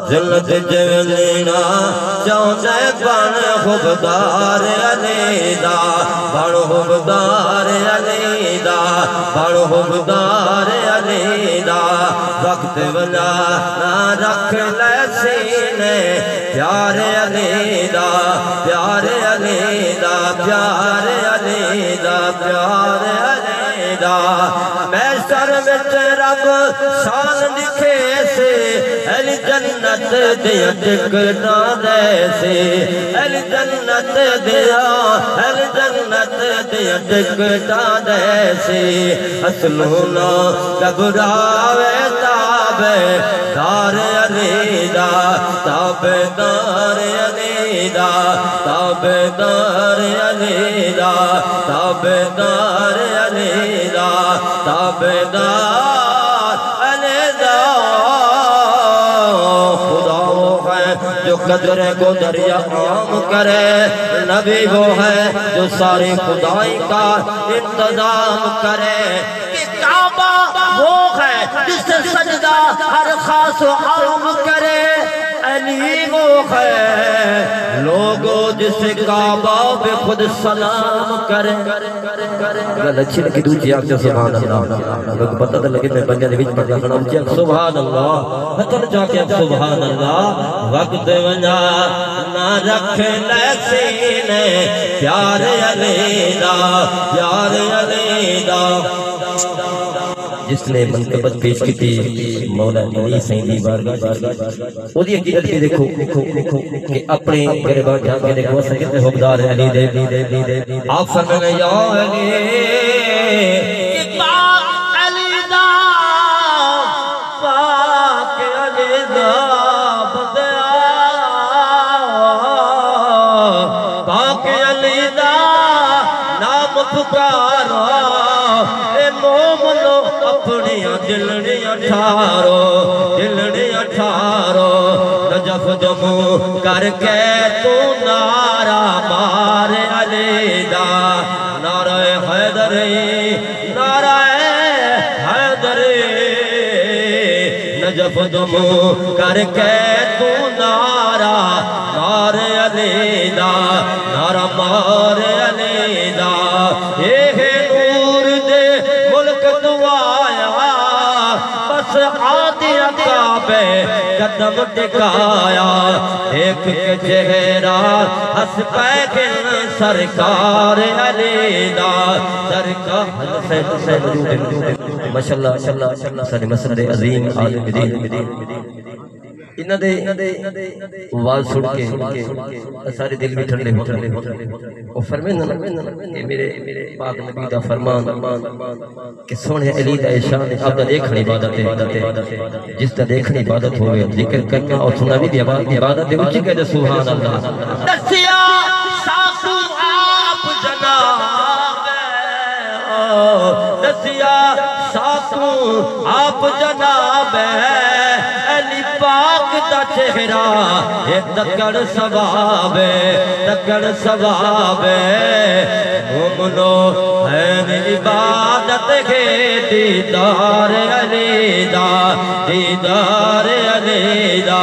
جنت جولینا چاہتے بن خوبدار علی دا بن خوبدار علی دا بن خوبدار علی دا وقت ولا نہ رکھ لے سینے پیار علی دا پیار علی دا پیار علی دا پیار علی دا میں سر وچ رب شان لکھے سے اہل جنت دیا ٹکنا دے سے اہل جنت دیا اہل جنت دیا ٹکنا دے سے حسنونا گھبراوے تابے دار علی دا تابے دار علی دا تابے دار علی دا تابے دار علی دا تابے دار علی دا خدا وہ ہے جو قدر کو دریا عام کرے نبی وہ ہے جو ساری خدائی کا انتظام کرے کہ کعبہ وہ ہے جس سے سجدہ ہر خاص و عام کرے علی وہ ہے لوگوں جس کعبہ پہ خود سلام کرے گل اچھی لگی دوجی آگ جو سبحان اللہ لوگ پتہ تھا لگے میں بنجا دیویچ پڑھ جاکنا اچھی آگ سبحان اللہ حتر جا کے آگ سبحان اللہ وقت ونجا نہ رکھ لے سینے پیار علی دا پیار علی دا جس نے منقبت پیش کی تھی مولا علی سیدی بارگاہ وہ دی عقیدت بھی دیکھو کہ اپنے گریبان جہاں کے دیکھو اسے کتنے حقدار علی دے آپ فرمائے یا علی پاک علی دا پاک علی دا بندیا پاک علی دا نام پکارا اے مومنو اپنیاں دلڑیاں ٹھارو دلڑیاں ٹھارو نجف جموں کر کے تو نعرہ مار علی دا نعرہ حیدری نعرہ حیدری نجف جموں کر کے تو نعرہ مار علی دا نعرہ مار علی دا قدم ٹکایا دیکھ کے چہرہ ہس پیکن سرکار علی دا سرکار حسین ماشاءاللہ سارے مسند عظیم عالم دین انہاں دے آواز سن کے سارے دل بھی ٹھنڈے وہ فرمائیں کہ میرے پاک نبی دا فرمان کہ سونے علی دا شان آپ دا دیکھنے عبادت ہے جس دا دیکھنے عبادت ہوئے ذکر کرنا اور سننا بھی عبادت ہے اچھی کہتے سبحان اللہ دسیا ساسو آپ جناب دسیا ساسو آپ جناب علی پاک دا چہرہ ایک دکڑ ثواب مومنو ہے عبادت کے دیدار علی دا دیدار علی دا